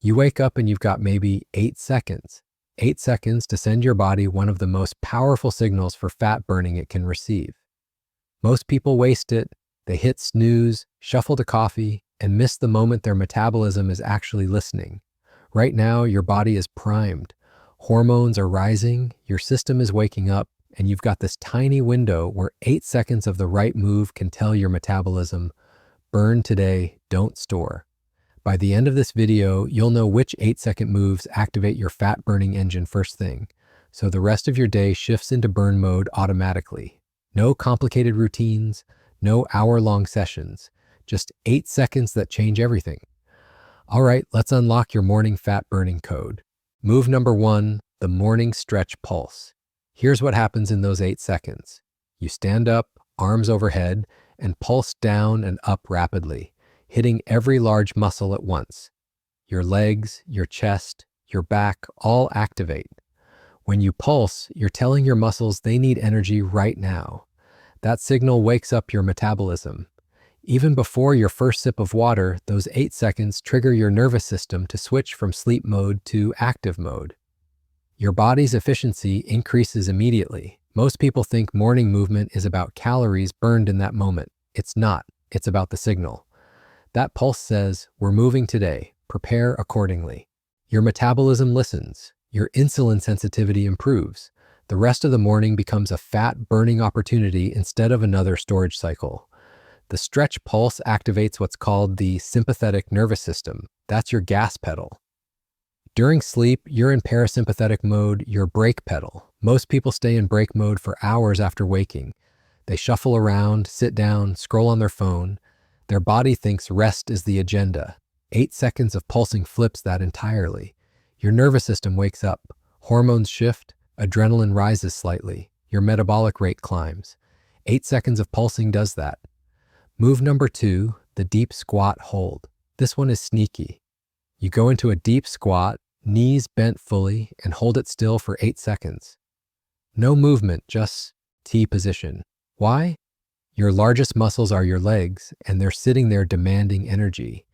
You wake up and you've got maybe 8 seconds. 8 seconds to send your body one of the most powerful signals for fat burning it can receive. Most people waste it. They hit snooze, shuffle to coffee, and miss the moment their metabolism is actually listening. Right now, your body is primed. Hormones are rising, your system is waking up, and you've got this tiny window where 8 seconds of the right move can tell your metabolism, burn today, don't store. By the end of this video, you'll know which 8-second moves activate your fat-burning engine first thing, so the rest of your day shifts into burn mode automatically. No complicated routines, no hour-long sessions, just 8 seconds that change everything. All right, let's unlock your morning fat-burning code. Move number 1, the morning stretch pulse. Here's what happens in those 8 seconds. You stand up, arms overhead, and pulse down and up rapidly, hitting every large muscle at once. Your legs, your chest, your back all activate. When you pulse, you're telling your muscles they need energy right now. That signal wakes up your metabolism. Even before your first sip of water, those 8 seconds trigger your nervous system to switch from sleep mode to active mode. Your body's efficiency increases immediately. Most people think morning movement is about calories burned in that moment. It's not. It's about the signal. That pulse says, we're moving today. Prepare accordingly. Your metabolism listens. Your insulin sensitivity improves. The rest of the morning becomes a fat-burning opportunity instead of another storage cycle. The stretch pulse activates what's called the sympathetic nervous system. That's your gas pedal. During sleep, you're in parasympathetic mode, your brake pedal. Most people stay in brake mode for hours after waking. They shuffle around, sit down, scroll on their phone. Their body thinks rest is the agenda. 8 seconds of pulsing flips that entirely. Your nervous system wakes up. Hormones shift. Adrenaline rises slightly. Your metabolic rate climbs. 8 seconds of pulsing does that. Move number 2, the deep squat hold. This one is sneaky. You go into a deep squat, knees bent fully, and hold it still for 8 seconds. No movement, just T position. Why? Your largest muscles are your legs, and they're sitting there demanding energy.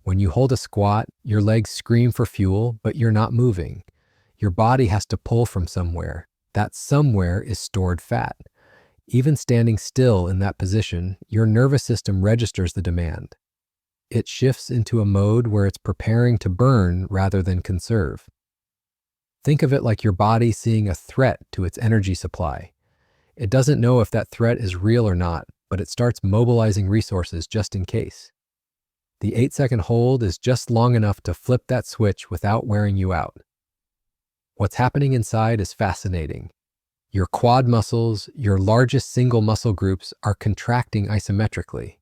When you hold a squat, your legs scream for fuel, but you're not moving. Your body has to pull from somewhere. That somewhere is stored fat. Even standing still in that position, your nervous system registers the demand. It shifts into a mode where it's preparing to burn rather than conserve. Think of it like your body seeing a threat to its energy supply. It doesn't know if that threat is real or not, but it starts mobilizing resources just in case. The 8-second hold is just long enough to flip that switch without wearing you out. What's happening inside is fascinating. Your quad muscles, your largest single muscle groups, are contracting isometrically.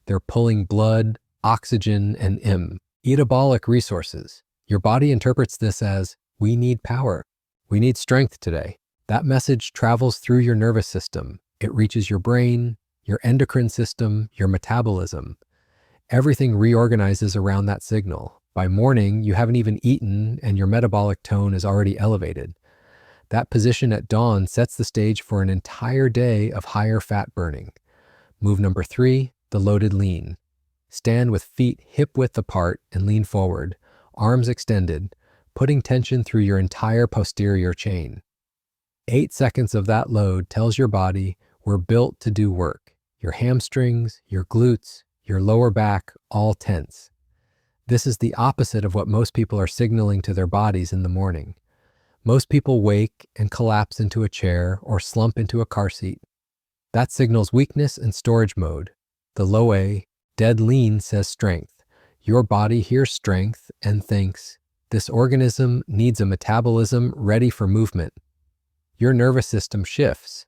They're pulling blood, oxygen, and metabolic resources. Your body interprets this as, we need power. We need strength today. That message travels through your nervous system. It reaches your brain, your endocrine system, your metabolism. Everything reorganizes around that signal. By morning, you haven't even eaten and your metabolic tone is already elevated. That position at dawn sets the stage for an entire day of higher fat burning. Move number 3, the loaded lean. Stand with feet hip-width apart and lean forward, arms extended, putting tension through your entire posterior chain. 8 seconds of that load tells your body we're built to do work. Your hamstrings, your glutes, your lower back, all tense. This is the opposite of what most people are signaling to their bodies in the morning. Most people wake and collapse into a chair or slump into a car seat. That signals weakness and storage mode. The low A, dead lean, says strength. Your body hears strength and thinks, this organism needs a metabolism ready for movement. Your nervous system shifts.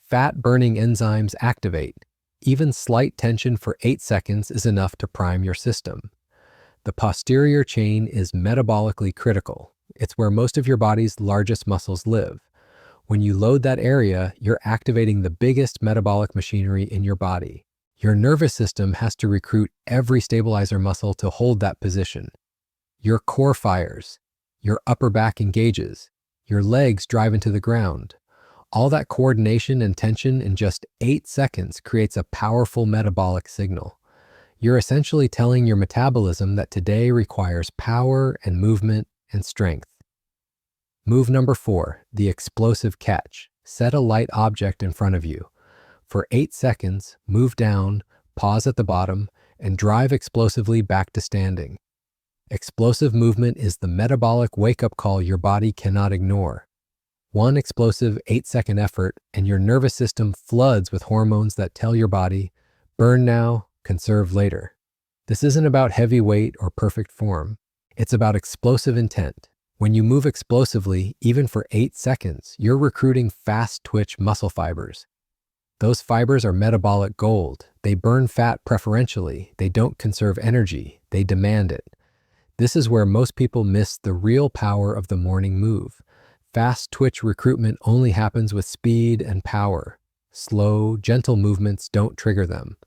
Fat-burning enzymes activate. Even slight tension for 8 seconds is enough to prime your system. The posterior chain is metabolically critical. It's where most of your body's largest muscles live. When you load that area, you're activating the biggest metabolic machinery in your body. Your nervous system has to recruit every stabilizer muscle to hold that position. Your core fires. Your upper back engages. Your legs drive into the ground. All that coordination and tension in just 8 seconds creates a powerful metabolic signal. You're essentially telling your metabolism that today requires power and movement and strength. Move number 4, the explosive catch. Set a light object in front of you. For 8 seconds, move down, pause at the bottom, and drive explosively back to standing. Explosive movement is the metabolic wake-up call your body cannot ignore. One explosive 8-second effort, and your nervous system floods with hormones that tell your body, burn now, conserve later. This isn't about heavy weight or perfect form. It's about explosive intent. When you move explosively, even for 8 seconds, you're recruiting fast-twitch muscle fibers. Those fibers are metabolic gold. They burn fat preferentially. They don't conserve energy. They demand it. This is where most people miss the real power of the morning move. Fast twitch recruitment only happens with speed and power. Slow, gentle movements don't trigger them.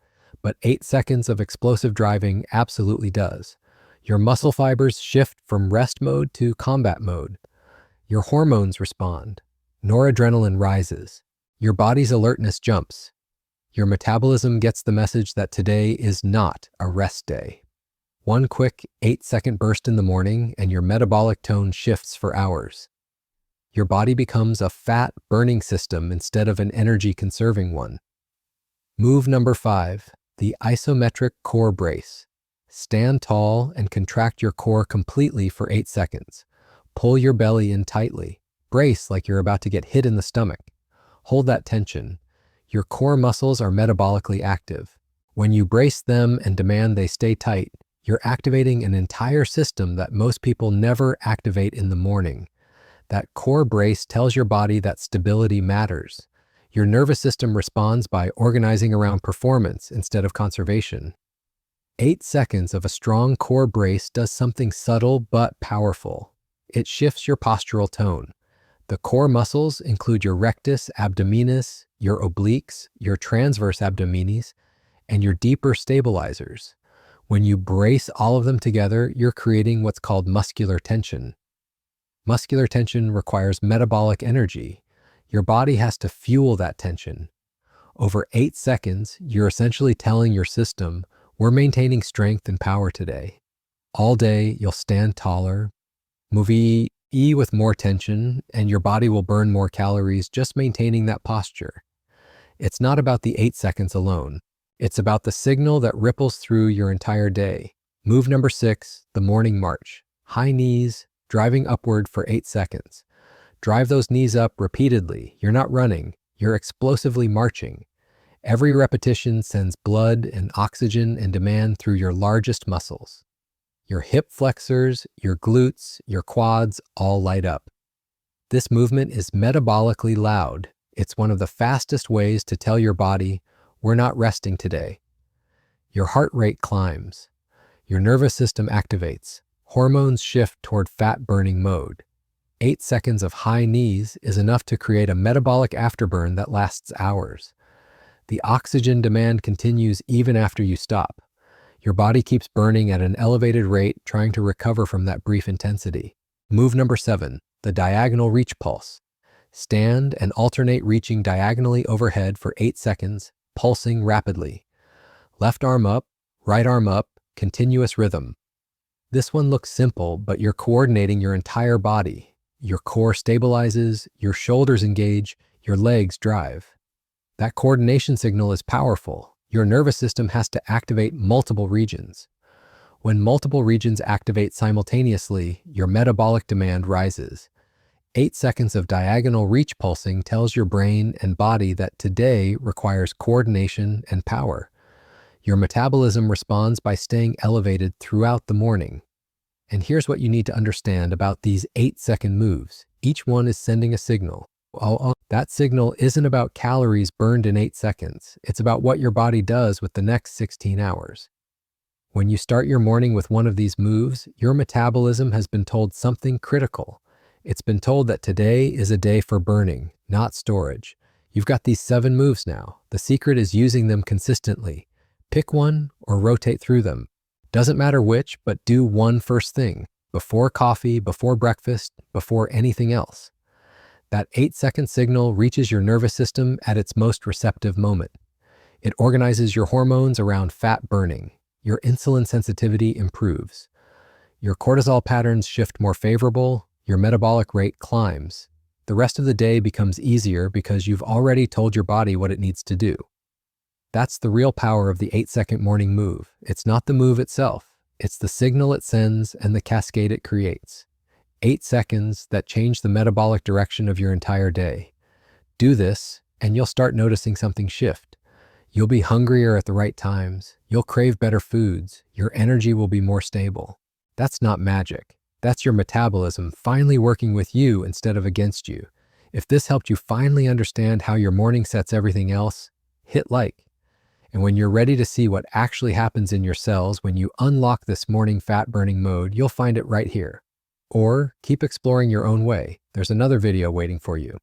But 8 seconds of explosive driving absolutely does. Your muscle fibers shift from rest mode to combat mode. Your hormones respond. Noradrenaline rises. Your body's alertness jumps. Your metabolism gets the message that today is not a rest day. One quick 8-second burst in the morning and your metabolic tone shifts for hours. Your body becomes a fat-burning system instead of an energy-conserving one. Move number 5, the isometric core brace. Stand tall and contract your core completely for 8 seconds. Pull your belly in tightly. Brace like you're about to get hit in the stomach. Hold that tension. Your core muscles are metabolically active. When you brace them and demand they stay tight, you're activating an entire system that most people never activate in the morning. That core brace tells your body that stability matters. Your nervous system responds by organizing around performance instead of conservation. 8 seconds of a strong core brace does something subtle but powerful. It shifts your postural tone. The core muscles include your rectus abdominis, your obliques, your transverse abdominis, and your deeper stabilizers. When you brace all of them together, you're creating what's called muscular tension. Muscular tension requires metabolic energy. Your body has to fuel that tension. Over 8 seconds, you're essentially telling your system, we're maintaining strength and power today. All day, you'll stand taller, move E with more tension, and your body will burn more calories just maintaining that posture. It's not about the 8 seconds alone. It's about the signal that ripples through your entire day. Move number 6, the morning march. High knees, driving upward for 8 seconds. Drive those knees up repeatedly. You're not running, you're explosively marching. Every repetition sends blood and oxygen and demand through your largest muscles. Your hip flexors, your glutes, your quads all light up. This movement is metabolically loud. It's one of the fastest ways to tell your body, we're not resting today. Your heart rate climbs. Your nervous system activates. Hormones shift toward fat-burning mode. 8 seconds of high knees is enough to create a metabolic afterburn that lasts hours. The oxygen demand continues even after you stop. Your body keeps burning at an elevated rate, trying to recover from that brief intensity. Move number 7, the diagonal reach pulse. Stand and alternate reaching diagonally overhead for 8 seconds, pulsing rapidly. Left arm up, right arm up, continuous rhythm. This one looks simple, but you're coordinating your entire body. Your core stabilizes, your shoulders engage, your legs drive. That coordination signal is powerful. Your nervous system has to activate multiple regions. When multiple regions activate simultaneously, your metabolic demand rises. 8 seconds of diagonal reach pulsing tells your brain and body that today requires coordination and power. Your metabolism responds by staying elevated throughout the morning. And here's what you need to understand about these 8-second moves. Each one is sending a signal. That signal isn't about calories burned in 8 seconds. It's about what your body does with the next 16 hours. When you start your morning with one of these moves, your metabolism has been told something critical. It's been told that today is a day for burning, not storage. You've got these 7 moves now. The secret is using them consistently. Pick one or rotate through them. Doesn't matter which, but do one first thing. Before coffee, before breakfast, before anything else. That 8-second signal reaches your nervous system at its most receptive moment. It organizes your hormones around fat burning. your insulin sensitivity improves. Your cortisol patterns shift more favorable, your metabolic rate climbs. The rest of the day becomes easier because you've already told your body what it needs to do. That's the real power of the 8-second morning move. It's not the move itself, it's the signal it sends and the cascade it creates. 8 seconds that change the metabolic direction of your entire day. Do this, and you'll start noticing something shift. You'll be hungrier at the right times, you'll crave better foods, your energy will be more stable. That's not magic. That's your metabolism finally working with you instead of against you. If this helped you finally understand how your morning sets everything else, hit like. And when you're ready to see what actually happens in your cells when you unlock this morning fat-burning mode, you'll find it right here. Or keep exploring your own way. There's another video waiting for you.